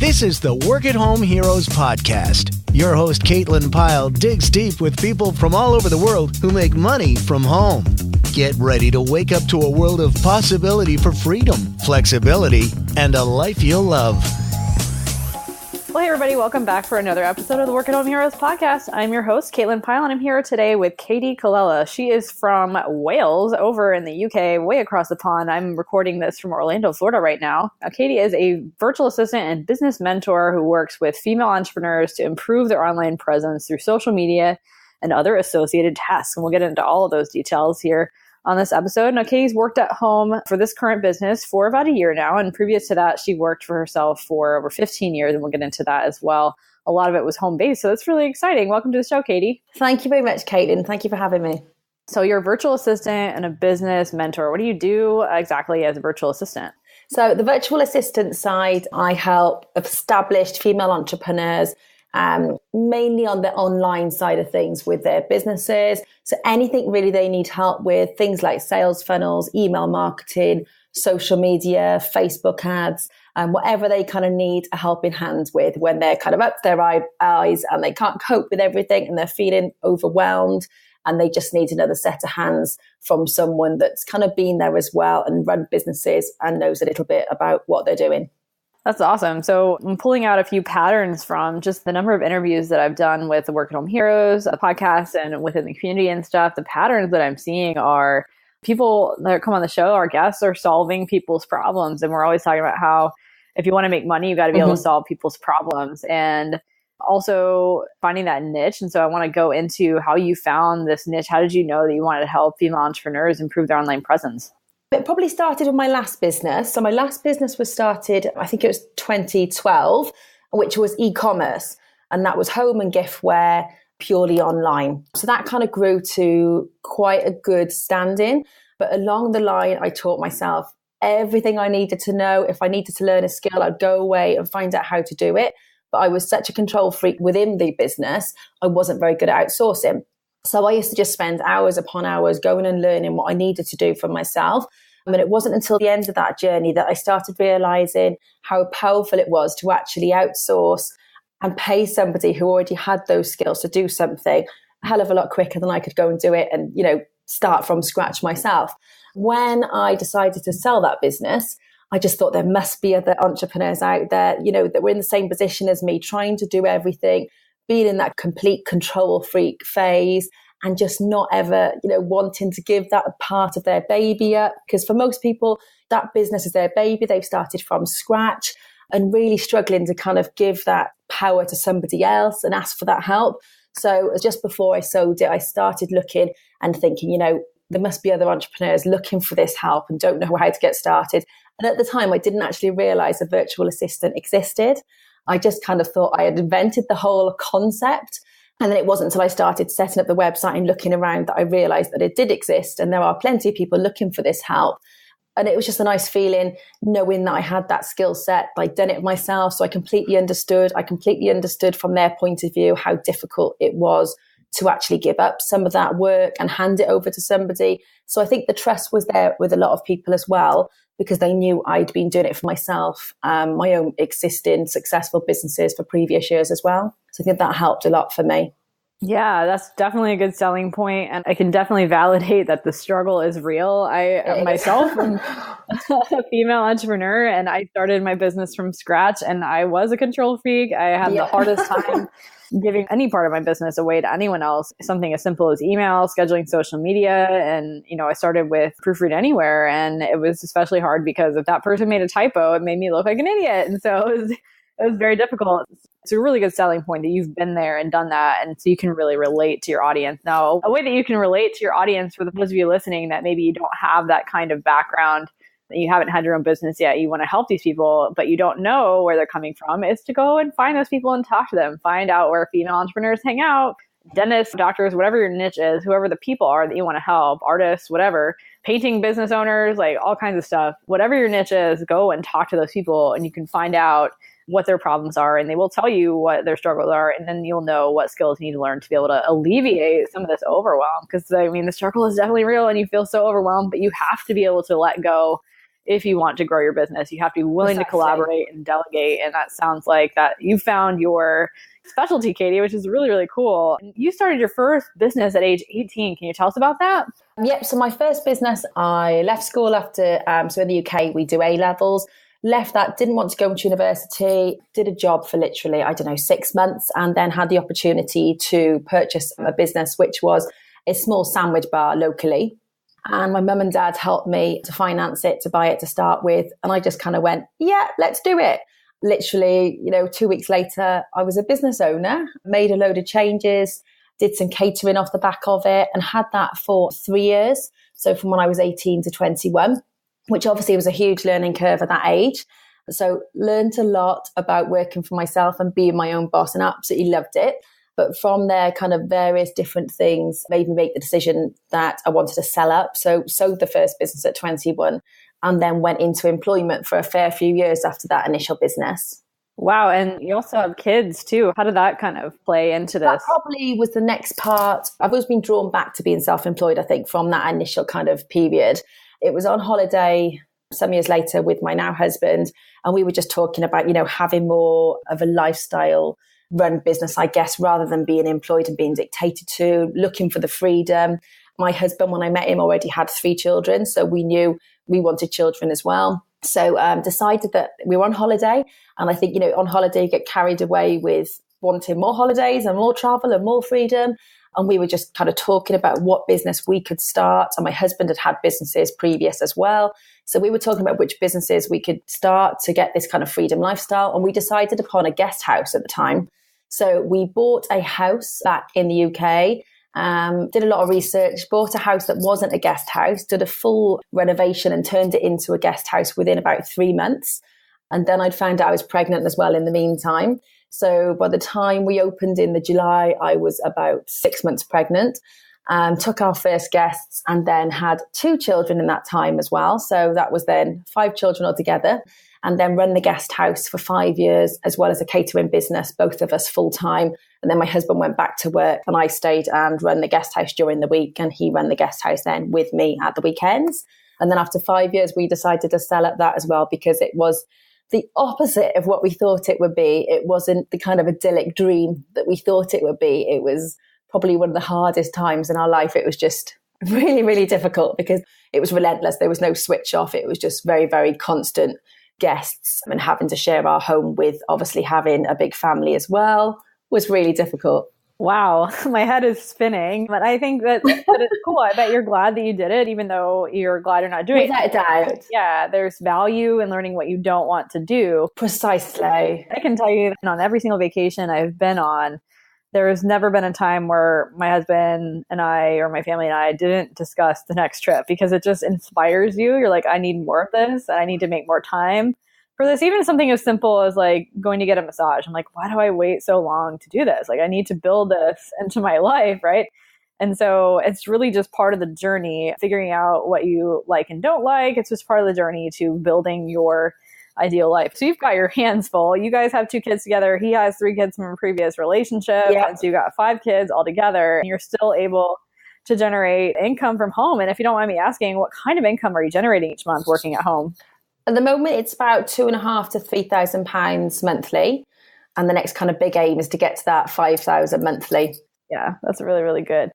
This is the Work at Home Heroes podcast. Your host, Caitlin Pyle, digs deep with people from all over the world who make money from home. Get ready to wake up to a world of possibility for freedom, flexibility, and a life you'll love. Well, hey everybody, welcome back for another episode of the Work at Home Heroes podcast. I'm your host, Caitlin Pyle, and I'm here today with Katie Colella. She is from Wales, over in the UK, way across the pond. I'm recording this from Orlando, Florida right now. Katie is a virtual assistant and business mentor who works with female entrepreneurs to improve their online presence through social media and other associated tasks. And we'll get into all of those details here on this episode. Now, Katie's worked at home for this current business for about a year now. And previous to that, she worked for herself for over 15 years. And we'll get into that as well. A lot of it was home-based. So that's really exciting. Welcome to the show, Katie. Thank you very much, Caitlin. Thank you for having me. So you're a virtual assistant and a business mentor. What do you do exactly as a virtual assistant? So the virtual assistant side, I help established female entrepreneurs mainly on the online side of things with their businesses. So anything really they need help with, things like sales funnels, email marketing, social media, Facebook ads, and whatever they kind of need a helping hand with when they're kind of up to their eyes and they can't cope with everything and they're feeling overwhelmed and they just need another set of hands from someone that's kind of been there as well and run businesses and knows a little bit about what they're doing. That's awesome. So I'm pulling out a few patterns from just the number of interviews that I've done with the Work at Home Heroes, a podcast, and within the community and stuff. The patterns that I'm seeing are people that come on the show, our guests, are solving people's problems. And we're always talking about how if you want to make money, you got to be able to solve people's problems. And also finding that niche. And so I want to go into how you found this niche. How did you know that you wanted to help female entrepreneurs improve their online presence? It probably started with my last business. So my last business was started, I think it was 2012, which was ecommerce. And that was home and giftware, purely online. So that kind of grew to quite a good standing. But along the line, I taught myself everything I needed to know. If I needed to learn a skill, I'd go away and find out how to do it. But I was such a control freak within the business, I wasn't very good at outsourcing. So I used to just spend hours upon hours going and learning what I needed to do for myself. And it wasn't until the end of that journey that I started realizing how powerful it was to actually outsource and pay somebody who already had those skills to do something a hell of a lot quicker than I could go and do it and, start from scratch myself. When I decided to sell that business, I just thought there must be other entrepreneurs out there, that were in the same position as me, trying to do everything, being in that complete control freak phase and just not ever, wanting to give that part of their baby up. Because for most people, that business is their baby. They've started from scratch and really struggling to kind of give that power to somebody else and ask for that help. So just before I sold it, I started looking and thinking, there must be other entrepreneurs looking for this help and don't know how to get started. And at the time, I didn't actually realize a virtual assistant existed. I just kind of thought I had invented the whole concept. And then it wasn't until I started setting up the website and looking around that I realized that it did exist. And there are plenty of people looking for this help. And it was just a nice feeling knowing that I had that skill set. I'd done it myself. So I completely understood from their point of view how difficult it was to actually give up some of that work and hand it over to somebody. So I think the trust was there with a lot of people as well, because they knew I'd been doing it for myself, my own existing successful businesses for previous years as well. So I think that helped a lot for me. Yeah, that's definitely a good selling point. And I can definitely validate that the struggle is real. I myself am a female entrepreneur and I started my business from scratch and I was a control freak. I had the hardest time giving any part of my business away to anyone else. Something as simple as email, scheduling social media. And, I started with Proofread Anywhere. And it was especially hard because if that person made a typo, it made me look like an idiot. And so it was very difficult. It's a really good selling point that you've been there and done that. And so you can really relate to your audience. Now, a way that you can relate to your audience for those of you listening that maybe you don't have that kind of background, that you haven't had your own business yet, you want to help these people, but you don't know where they're coming from, is to go and find those people and talk to them. Find out where female entrepreneurs hang out, dentists, doctors, whatever your niche is, whoever the people are that you want to help, artists, whatever, painting business owners, like all kinds of stuff. Whatever your niche is, go and talk to those people and you can find out what their problems are and they will tell you what their struggles are. And then you'll know what skills you need to learn to be able to alleviate some of this overwhelm. Because the struggle is definitely real and you feel so overwhelmed, but you have to be able to let go if you want to grow your business. You have to be willing to collaborate and delegate. And that sounds like that you found your specialty, Katie, which is really, really cool. You started your first business at age 18. Can you tell us about that? Yep. So my first business, I left school after, so in the UK, we do A-levels. Left that, didn't want to go into university, did a job for literally, 6 months, and then had the opportunity to purchase a business, which was a small sandwich bar locally. And my mum and dad helped me to finance it, to buy it to start with. And I just kind of went, yeah, let's do it. Literally, 2 weeks later, I was a business owner, made a load of changes, did some catering off the back of it, and had that for 3 years. So from when I was 18 to 21. Which obviously was a huge learning curve at that age. So learned a lot about working for myself and being my own boss, and absolutely loved it. But from there, kind of various different things made me make the decision that I wanted to sell up. So sold the first business at 21 and then went into employment for a fair few years after that initial business. Wow. And you also have kids too. How did that kind of play into this? That probably was the next part. I've always been drawn back to being self-employed, I think, from that initial kind of period. It was on holiday some years later with my now husband, and we were just talking about, having more of a lifestyle run business, I guess, rather than being employed and being dictated to, looking for the freedom. My husband, when I met him, already had 3 children, so we knew we wanted children as well. So decided that we were on holiday, and I think, on holiday you get carried away with wanting more holidays and more travel and more freedom. And we were just kind of talking about what business we could start. And my husband had businesses previous as well. So we were talking about which businesses we could start to get this kind of freedom lifestyle. And we decided upon a guest house at the time. So we bought a house back in the UK, did a lot of research, bought a house that wasn't a guest house, did a full renovation and turned it into a guest house within about 3 months. And then I'd found out I was pregnant as well in the meantime. So by the time we opened in the July, I was about 6 months pregnant, took our first guests, and then had 2 children in that time as well. So that was then 5 children altogether, and then run the guest house for 5 years, as well as a catering business, both of us full time. And then my husband went back to work, and I stayed and run the guest house during the week, and he ran the guest house then with me at the weekends. And then after 5 years, we decided to sell up that as well, because it was the opposite of what we thought it would be. It wasn't the kind of idyllic dream that we thought it would be. It was probably one of the hardest times in our life. It was just really, really difficult because it was relentless. There was no switch off. It was just very, very constant guests, and having to share our home with obviously having a big family as well was really difficult. Wow, my head is spinning, but I think that it's cool. I bet you're glad that you did it, even though you're glad you're not doing it. Without a doubt. Yeah, there's value in learning what you don't want to do. Precisely. I can tell you that on every single vacation I've been on, there has never been a time where my husband and I, or my family and I, didn't discuss the next trip, because it just inspires you. You're like, I need more of this. I need to make more time for this. Even something as simple as like going to get a massage. I'm like, why do I wait so long to do this? Like, I need to build this into my life, right? And so it's really just part of the journey, figuring out what you like and don't like. It's just part of the journey to building your ideal life. So you've got your hands full. You guys have 2 kids together. He has 3 kids from a previous relationship. Yeah. And so you've got 5 kids all together, and you're still able to generate income from home. And if you don't mind me asking, what kind of income are you generating each month working at home? At the moment, it's about £2,500 to £3,000 monthly. And the next kind of big aim is to get to that £5,000 monthly. Yeah, that's really, really good.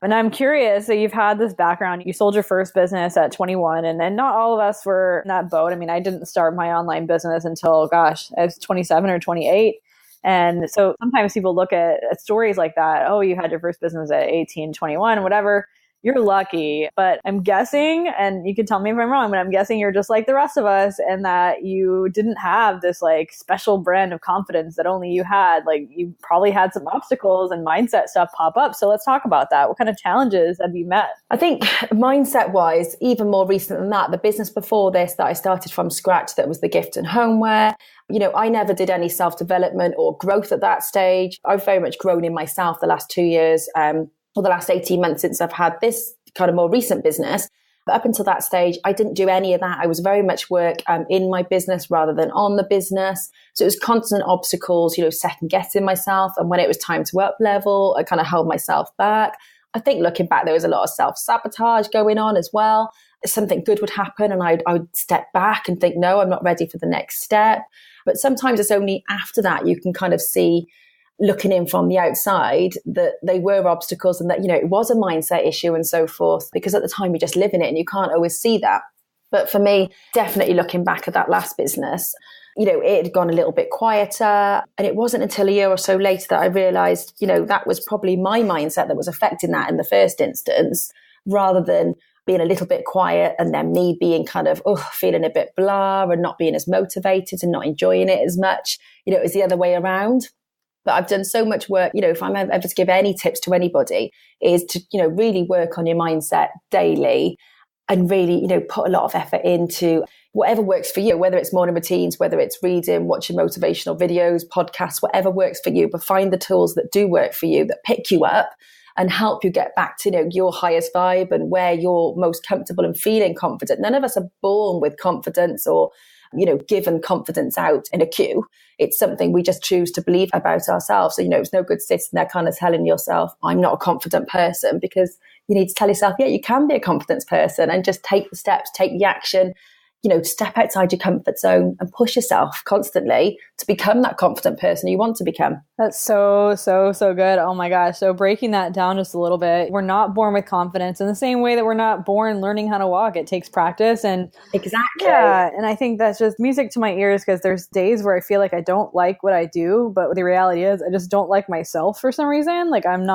And I'm curious, so you've had this background, you sold your first business at 21, and not all of us were in that boat. I mean, I didn't start my online business until, I was 27 or 28. And so sometimes people look at stories like that. Oh, you had your first business at 18, 21, whatever. You're lucky, but I'm guessing, and you can tell me if I'm wrong, but I'm guessing you're just like the rest of us, and that you didn't have this like special brand of confidence that only you had. Like, you probably had some obstacles and mindset stuff pop up. So let's talk about that. What kind of challenges have you met? I think mindset wise, even more recent than that, the business before this that I started from scratch, that was the gift and homeware. I never did any self-development or growth at that stage. I've very much grown in myself the last 2 years, or the last 18 months since I've had this kind of more recent business. But up until that stage, I didn't do any of that. I was very much work in my business rather than on the business. So it was constant obstacles, second guessing myself. And when it was time to up level, I kind of held myself back. I think looking back, there was a lot of self-sabotage going on as well. something good would happen and I would step back and think, no, I'm not ready for the next step. But sometimes it's only after that you can kind of see, looking in from the outside, that they were obstacles and that, it was a mindset issue and so forth, because at the time you just live in it and you can't always see that. But for me, definitely looking back at that last business, it had gone a little bit quieter. And it wasn't until a year or so later that I realized, that was probably my mindset that was affecting that in the first instance, rather than being a little bit quiet and then me being kind of feeling a bit blah and not being as motivated and not enjoying it as much. It was the other way around. But I've done so much work, if I'm ever to give any tips to anybody, is to, really work on your mindset daily and really, put a lot of effort into whatever works for you, whether it's morning routines, whether it's reading, watching motivational videos, podcasts, whatever works for you, but find the tools that do work for you, that pick you up and help you get back to, your highest vibe and where you're most comfortable and feeling confident. None of us are born with confidence or, given confidence out in a queue. It's something we just choose to believe about ourselves. So, it's no good sitting there kind of telling yourself, I'm not a confident person, because you need to tell yourself, yeah, you can be a confidence person, and just take the steps, take the action, step outside your comfort zone and push yourself constantly to become that confident person you want to become. That's so good. Oh my gosh. So breaking that down just a little bit, we're not born with confidence in the same way that we're not born learning how to walk. It takes practice. And exactly. Yeah. And I think that's just music to my ears, because there's days where I feel like I don't like what I do, but the reality is I just don't like myself for some reason. Like I'm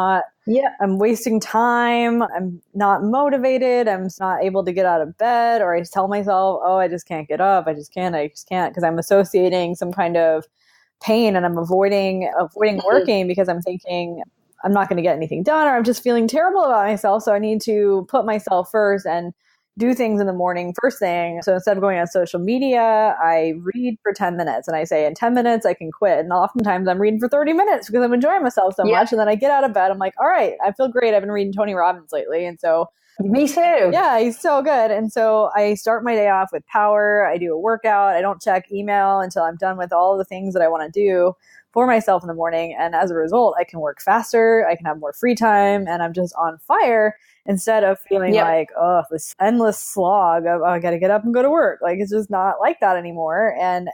wasting time. I'm not motivated. I'm not able to get out of bed, or I tell myself, I just can't get up. I just can't, because I'm associating some kind of pain and I'm avoiding working because I'm thinking I'm not going to get anything done, or I'm just feeling terrible about myself. So I need to put myself first and do things in the morning first thing. So instead of going on social media, I read for 10 minutes and I say in 10 minutes I can quit. And oftentimes I'm reading for 30 minutes because I'm enjoying myself so much. And then I get out of bed. I'm like, all right, I feel great. I've been reading Tony Robbins lately. And so me too. Yeah, he's so good. And so I start my day off with power. I do a workout. I don't check email until I'm done with all the things that I want to do for myself in the morning. And as a result, I can work faster. I can have more free time, and I'm just on fire instead of feeling like, this endless slog of, I got to get up and go to work. Like, it's just not like that anymore. And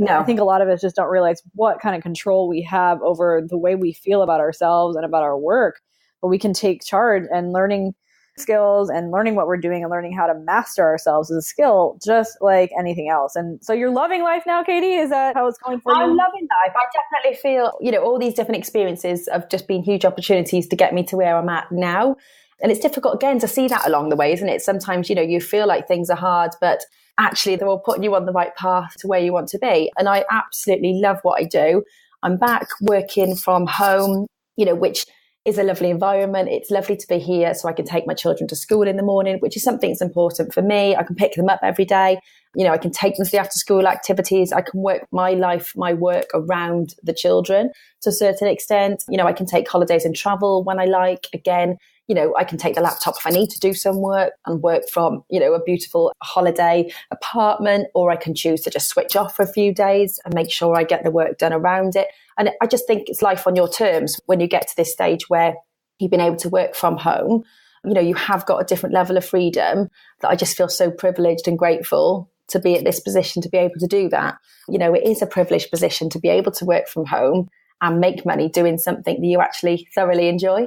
I think a lot of us just don't realize what kind of control we have over the way we feel about ourselves and about our work. But we can take charge, and learning skills and learning what we're doing and learning how to master ourselves is a skill just like anything else. And so you're loving life now, Katie? Is that how it's going for you? I'm loving life. I definitely feel, all these different experiences have just been huge opportunities to get me to where I'm at now. And it's difficult, again, to see that along the way, isn't it? Sometimes, you feel like things are hard, but actually they're all putting you on the right path to where you want to be. And I absolutely love what I do. I'm back working from home, which is a lovely environment. It's lovely to be here so I can take my children to school in the morning, which is something that's important for me. I can pick them up every day. I can take them to the after school activities. I can work my life, my work around the children to a certain extent. I can take holidays and travel when I like. Again, I can take the laptop if I need to do some work and work from, a beautiful holiday apartment, or I can choose to just switch off for a few days and make sure I get the work done around it. And I just think it's life on your terms when you get to this stage where you've been able to work from home. You have got a different level of freedom that I just feel so privileged and grateful to be at this position to be able to do that. It is a privileged position to be able to work from home and make money doing something that you actually thoroughly enjoy.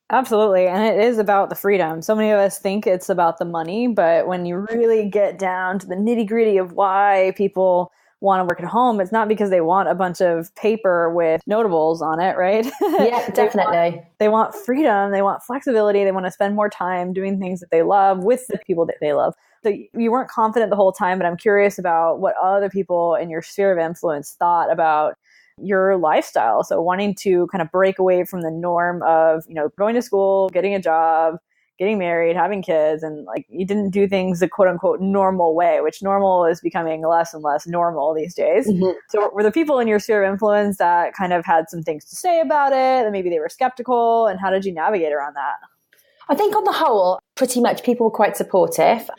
Absolutely. And it is about the freedom. So many of us think it's about the money, but when you really get down to the nitty gritty of why people want to work at home, it's not because they want a bunch of paper with notables on it, right? Yeah, definitely. They want freedom. They want flexibility. They want to spend more time doing things that they love with the people that they love. So you weren't confident the whole time, but I'm curious about what other people in your sphere of influence thought about your lifestyle. So wanting to kind of break away from the norm of, going to school, getting a job, getting married, having kids, and like you didn't do things the quote unquote normal way, which normal is becoming less and less normal these days. Mm-hmm. So were the people in your sphere of influence that kind of had some things to say about it, and maybe they were skeptical, and how did you navigate around that? I think on the whole, pretty much people were quite supportive.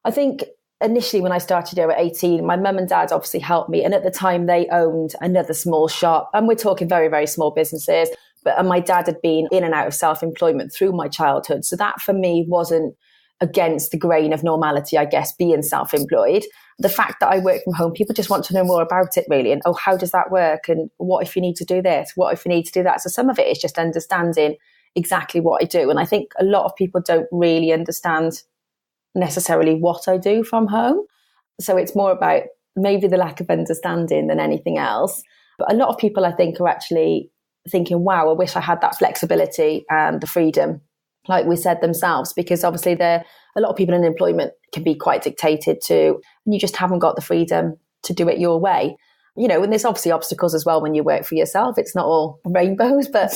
I think initially when I started at 18, my mum and dad obviously helped me. And at the time they owned another small shop, and we're talking very, very small businesses. And my dad had been in and out of self-employment through my childhood. So that for me wasn't against the grain of normality, I guess, being self-employed. The fact that I work from home, people just want to know more about it really. And, oh, how does that work? And what if you need to do this? What if you need to do that? So some of it is just understanding exactly what I do. And I think a lot of people don't really understand necessarily what I do from home. So it's more about maybe the lack of understanding than anything else. But a lot of people, I think, are actually thinking, wow, I wish I had that flexibility and the freedom, like we said themselves, because obviously a lot of people in employment can be quite dictated to, and you just haven't got the freedom to do it your way. And there's obviously obstacles as well when you work for yourself. It's not all rainbows, but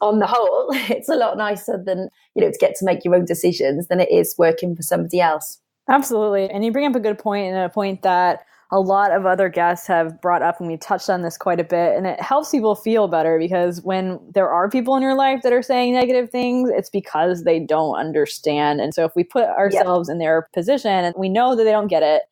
on the whole, it's a lot nicer than, to get to make your own decisions than it is working for somebody else. Absolutely. And you bring up a good point, and a point that a lot of other guests have brought up, and we touched on this quite a bit, and it helps people feel better, because when there are people in your life that are saying negative things, it's because they don't understand. And so if we put ourselves in their position and we know that they don't get it,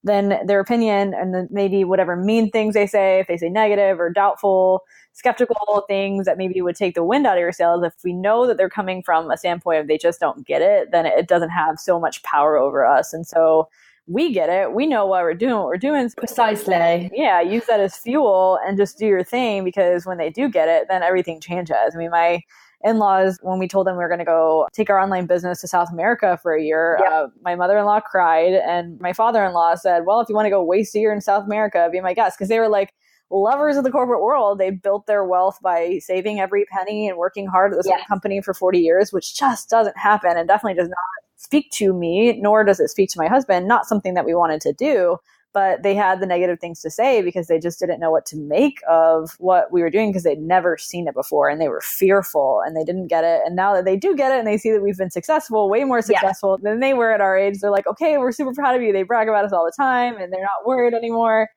then their opinion and then maybe whatever mean things they say, if they say negative or doubtful, skeptical things that maybe would take the wind out of your sails, if we know that they're coming from a standpoint of they just don't get it, then it doesn't have so much power over us. And so we get it. We know what we're doing. Precisely. Yeah, use that as fuel and just do your thing, because when they do get it, then everything changes. I mean, my in-laws, when we told them we were going to go take our online business to South America for a year, my mother-in-law cried, and my father-in-law said, well, if you want to go waste a year in South America, be my guest. Because they were like lovers of the corporate world. They built their wealth by saving every penny and working hard at the same company for 40 years, which just doesn't happen, and definitely does not speak to me, nor does it speak to my husband. Not something that we wanted to do. But they had the negative things to say because they just didn't know what to make of what we were doing, because they'd never seen it before, and they were fearful and they didn't get it. And now that they do get it and they see that we've been successful, way more successful than they were at our age, they're like, okay, we're super proud of you. They brag about us all the time and they're not worried anymore.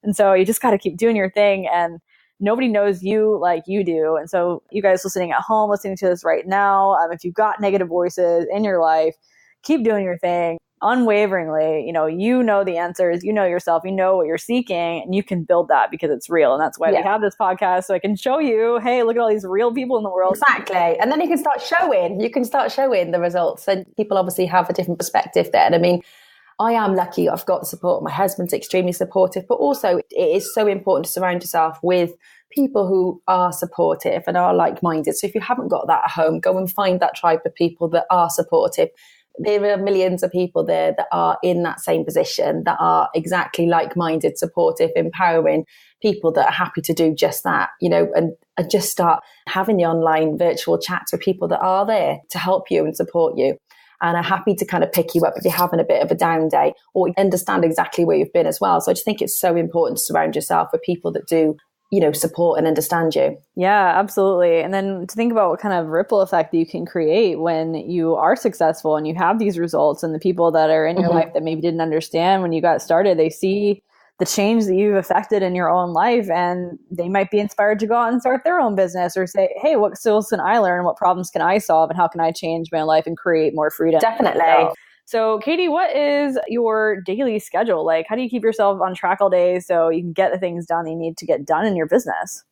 And so you just got to keep doing your thing, and nobody knows you like you do. And so you guys listening at home, listening to this right now, if you've got negative voices in your life, keep doing your thing unwaveringly. You know the answers, you know yourself, you know what you're seeking, and you can build that because it's real. And that's why we have this podcast, so I can show you, hey, look at all these real people in the world. Exactly. And then you can start showing the results, and people obviously have a different perspective there. And I mean, I am lucky. I've got the support. My husband's extremely supportive, but also it is so important to surround yourself with people who are supportive and are like-minded. So if you haven't got that at home, go and find that tribe of people that are supportive. There are millions of people there that are in that same position, that are exactly like-minded, supportive, empowering people that are happy to do just that, and just start having the online virtual chats with people that are there to help you and support you, and are happy to kind of pick you up if you're having a bit of a down day, or understand exactly where you've been as well. So I just think it's so important to surround yourself with people that do, support and understand you. Yeah, absolutely. And then to think about what kind of ripple effect you can create when you are successful and you have these results, and the people that are in your life that maybe didn't understand when you got started, they see the change that you've affected in your own life, and they might be inspired to go out and start their own business, or say, hey, what skills can I learn? What problems can I solve? And how can I change my life and create more freedom? Definitely. So Katie, what is your daily schedule like? How do you keep yourself on track all day so you can get the things done that you need to get done in your business?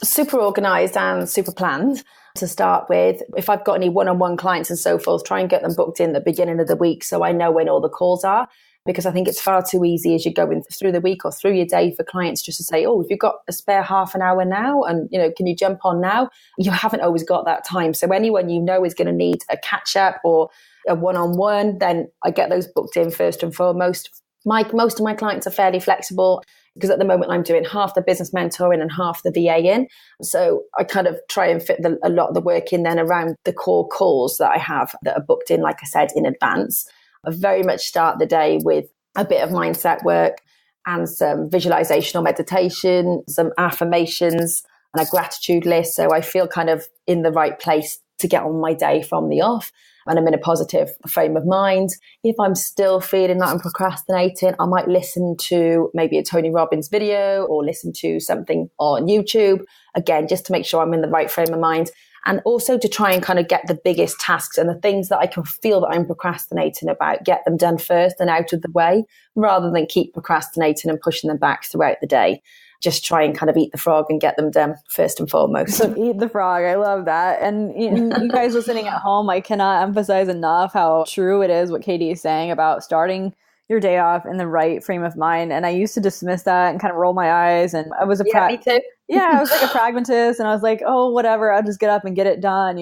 Super organized and super planned to start with. If I've got any one-on-one clients and so forth, try and get them booked in the beginning of the week so I know when all the calls are. Because I think it's far too easy as you're going through the week or through your day for clients just to say, oh, have you got a spare half an hour now? And, can you jump on now? You haven't always got that time. So anyone is going to need a catch up or a one-on-one, then I get those booked in first and foremost. Most of my clients are fairly flexible, because at the moment I'm doing half the business mentoring and half the VA in. So I kind of try and fit a lot of the work in then around the core calls that I have that are booked in, like I said, in advance. I very much start the day with a bit of mindset work and some visualization or meditation, some affirmations and a gratitude list. So I feel kind of in the right place to get on my day from the off, and I'm in a positive frame of mind. If I'm still feeling that I'm procrastinating, I might listen to maybe a Tony Robbins video or listen to something on YouTube, again, just to make sure I'm in the right frame of mind. And also to try and kind of get the biggest tasks and the things that I can feel that I'm procrastinating about, get them done first and out of the way, rather than keep procrastinating and pushing them back throughout the day. just try and kind of eat the frog and get them done first and foremost. Eat the frog. I love that. And you guys listening at home, I cannot emphasize enough how true it is what Katie is saying about starting your day off in the right frame of mind. And I used to dismiss that and kind of roll my eyes. And I was me too. I was like a pragmatist, and I was like, oh, whatever, I'll just get up and get it done,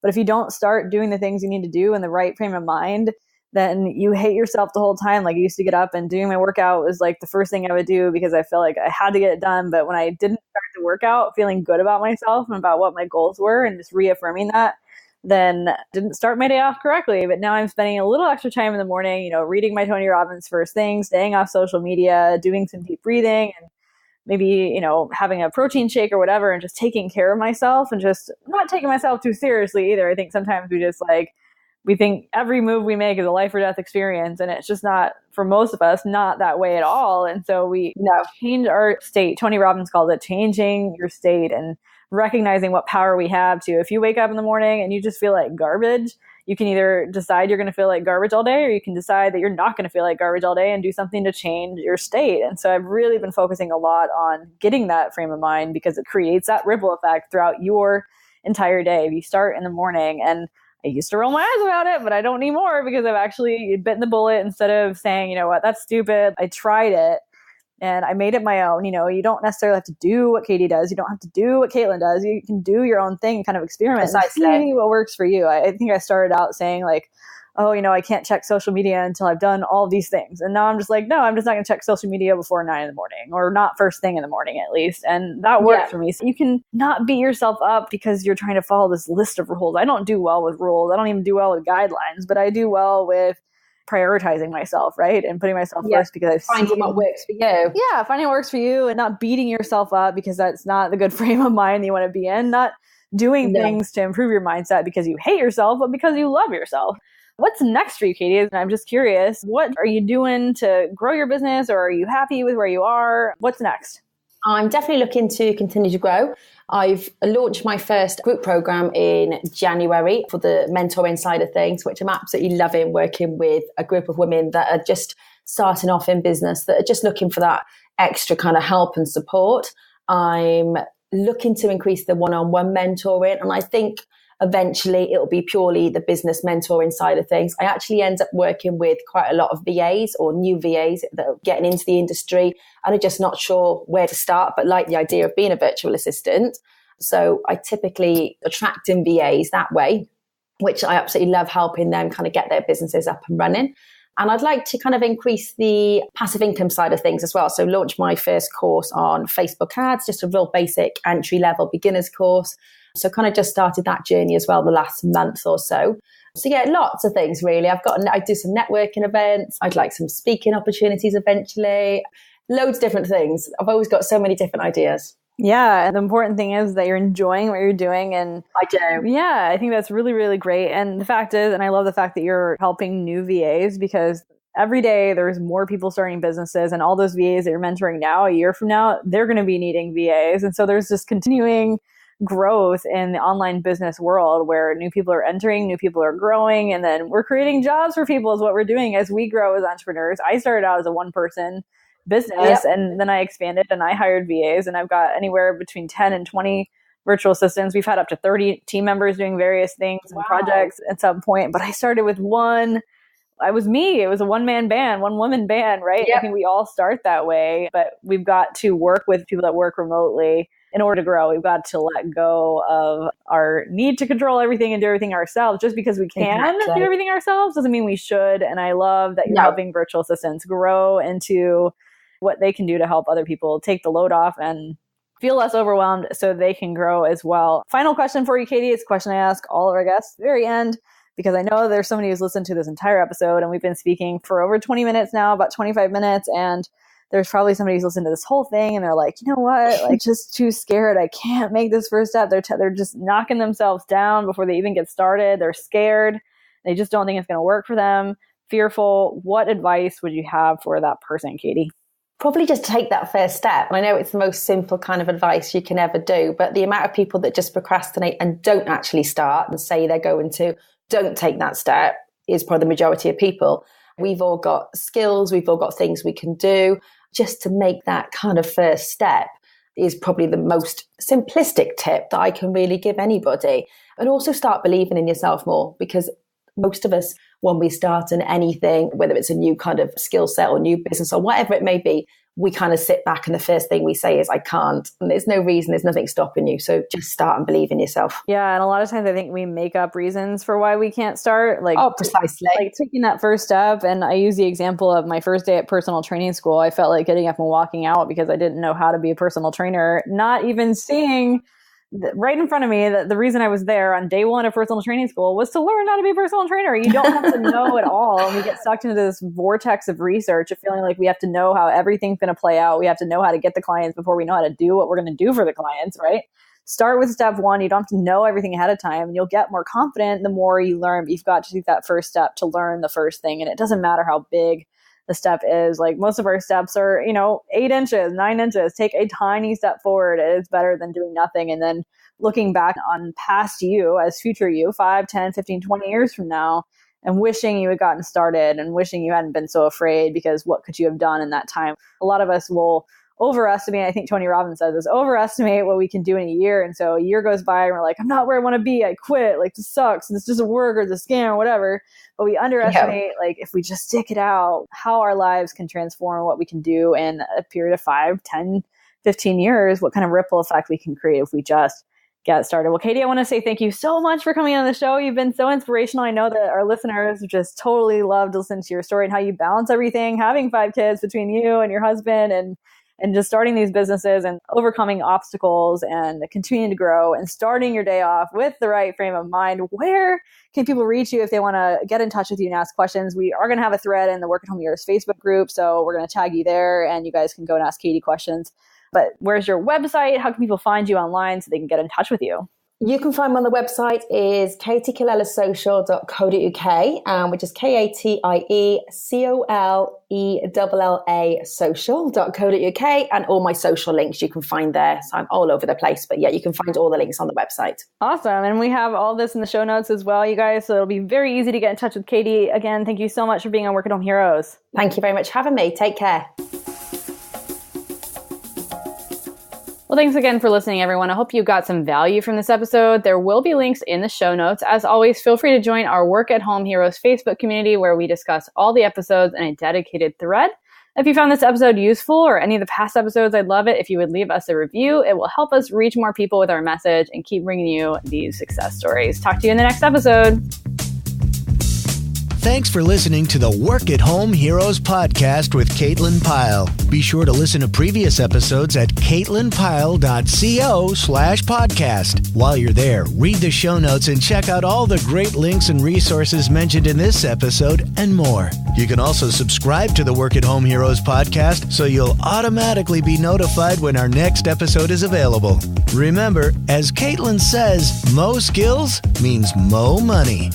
but if you don't start doing the things you need to do in the right frame of mind, then you hate yourself the whole time. Like I used to get up and doing my workout was like the first thing I would do because I felt like I had to get it done. But when I didn't start the workout feeling good about myself and about what my goals were and just reaffirming that, then didn't start my day off correctly. But now I'm spending a little extra time in the morning, reading my Tony Robbins first thing, staying off social media, doing some deep breathing, and maybe, having a protein shake or whatever, and just taking care of myself and just not taking myself too seriously either. I think sometimes we think every move we make is a life or death experience, and it's just not, for most of us, not that way at all. And so we change our state. Tony Robbins calls it changing your state and recognizing what power we have to. If you wake up in the morning and you just feel like garbage, you can either decide you're going to feel like garbage all day, or you can decide that you're not going to feel like garbage all day and do something to change your state. And so I've really been focusing a lot on getting that frame of mind because it creates that ripple effect throughout your entire day. If you start in the morning, and I used to roll my eyes about it, but I don't anymore because I've actually bitten the bullet. Instead of saying, you know what, that's stupid, I tried it and I made it my own. You don't necessarily have to do what Katie does. You don't have to do what Caitlin does. You can do your own thing, kind of experiment and see what works for you. I think I started out saying like, oh, I can't check social media until I've done all these things. And now I'm just like, no, I'm just not going to check social media before 9 a.m, or not first thing in the morning at least. And that worked for me. So you can not beat yourself up because you're trying to follow this list of rules. I don't do well with rules. I don't even do well with guidelines, but I do well with prioritizing myself, right? And putting myself first because I've finding what works for you. Yeah, finding what works for you and not beating yourself up because that's not the good frame of mind you want to be in. Not doing things to improve your mindset because you hate yourself, but because you love yourself. What's next for you, Katie? And I'm just curious, what are you doing to grow your business, or are you happy with where you are? What's next? I'm definitely looking to continue to grow. I've launched my first group program in January for the mentoring side of things, which I'm absolutely loving, working with a group of women that are just starting off in business, that are just looking for that extra kind of help and support. I'm looking to increase the one-on-one mentoring, and I think eventually it'll be purely the business mentoring side of things. I actually end up working with quite a lot of VAs or new VAs that are getting into the industry and are just not sure where to start, but like the idea of being a virtual assistant. So I typically attract in VAs that way, which I absolutely love, helping them kind of get their businesses up and running. And I'd like to kind of increase the passive income side of things as well. So launch my first course on Facebook ads, just a real basic entry level beginners course. So kind of just started that journey as well the last month or so. So yeah, lots of things really. I do some networking events. I'd like some speaking opportunities eventually. Loads of different things. I've always got so many different ideas. Yeah. And the important thing is that you're enjoying what you're doing. And I do. Yeah, I think that's really, really great. And the fact is, and I love the fact that you're helping new VAs, because every day there's more people starting businesses, and all those VAs that you're mentoring now, a year from now, they're going to be needing VAs. And so there's this continuing growth in the online business world where new people are entering, new people are growing, and then we're creating jobs for people is what we're doing as we grow as entrepreneurs. I started out as a one-person business, and then I expanded and I hired VAs, and I've got anywhere between 10 and 20 virtual assistants. We've had up to 30 team members doing various things and projects at some point, but I started with one. I was me. It was a one-man band, one-woman band, right? I think we all start that way, but we've got to work with people that work remotely in order to grow. We've got to let go of our need to control everything and do everything ourselves. Just because we can do everything ourselves doesn't mean we should. And I love that you're helping virtual assistants grow into what they can do to help other people take the load off and feel less overwhelmed so they can grow as well. Final question for you, Katie. It's a question I ask all of our guests at the very end, because I know there's somebody who's listened to this entire episode, and we've been speaking for over 20 minutes now, about 25 minutes. And there's probably somebody who's listened to this whole thing and they're like, you know what, like just too scared. I can't make this first step. They're just knocking themselves down before they even get started. They're scared. They just don't think it's going to work for them. Fearful. What advice would you have for that person, Katie? Probably just take that first step. And I know it's the most simple kind of advice you can ever do, but the amount of people that just procrastinate and don't actually start and say they're going to, don't take that step, is probably the majority of people. We've all got skills. We've all got things we can do. just to make that kind of first step is probably the most simplistic tip that I can really give anybody. And also start believing in yourself more, because most of us, when we start in anything, whether it's a new kind of skill set or new business or whatever it may be, we kind of sit back and the first thing we say is, I can't. And there's no reason, there's nothing stopping you. So just start and believe in yourself. Yeah. And a lot of times I think we make up reasons for why we can't start. Like, precisely. Like taking that first step. And I use the example of my first day at personal training school. I felt like getting up and walking out because I didn't know how to be a personal trainer, not even seeing right in front of me that the reason I was there on day one of personal training school was to learn how to be a personal trainer. You don't have to know it all. And we get sucked into this vortex of research of feeling like we have to know how everything's going to play out. We have to know how to get the clients before we know how to do what we're going to do for the clients, right? Start with step one. You don't have to know everything ahead of time, and you'll get more confident the more you learn. But you've got to take that first step to learn the first thing. And it doesn't matter how big the step is. Like, most of our steps are, 8 inches, 9 inches. Take a tiny step forward. It is better than doing nothing. And then looking back on past you as future you, 5, 10, 15, 20 years from now, and wishing you had gotten started and wishing you hadn't been so afraid, because what could you have done in that time? A lot of us will overestimate, I think Tony Robbins says this, overestimate what we can do in a year. And so a year goes by and we're like, I'm not where I want to be. I quit. Like, this sucks. This doesn't work, or this scam or whatever. But we underestimate, like, if we just stick it out, how our lives can transform, what we can do in a period of 5, 10, 15 years, what kind of ripple effect we can create if we just get started. Well, Katie, I want to say thank you so much for coming on the show. You've been so inspirational. I know that our listeners just totally love to listen to your story and how you balance everything, having 5 kids between you and your husband, and just starting these businesses and overcoming obstacles and continuing to grow and starting your day off with the right frame of mind. Where can people reach you if they want to get in touch with you and ask questions? We are going to have a thread in the Work at Home Heroes Facebook group, so we're going to tag you there and you guys can go and ask Katie questions. But where's your website? How can people find you online so they can get in touch with you? You can find me on the website is katiecolellasocial.co.uk, which is KatieCollella social.co.uk, and all my social links you can find there. So I'm all over the place, but yeah, you can find all the links on the website. Awesome. And we have all this in the show notes as well, you guys. So it'll be very easy to get in touch with Katie. Again, thank you so much for being on Work at Home Heroes. Thank you very much for having me. Take care. Well, thanks again for listening, everyone. I hope you got some value from this episode. There will be links in the show notes. As always, feel free to join our Work at Home Heroes Facebook community, where we discuss all the episodes in a dedicated thread. If you found this episode useful, or any of the past episodes, I'd love it if you would leave us a review. It will help us reach more people with our message and keep bringing you these success stories. Talk to you in the next episode. Thanks for listening to the Work at Home Heroes podcast with Caitlin Pyle. Be sure to listen to previous episodes at caitlinpyle.co/podcast. While you're there, read the show notes and check out all the great links and resources mentioned in this episode and more. You can also subscribe to the Work at Home Heroes podcast so you'll automatically be notified when our next episode is available. Remember, as Caitlin says, mo skills means mo money.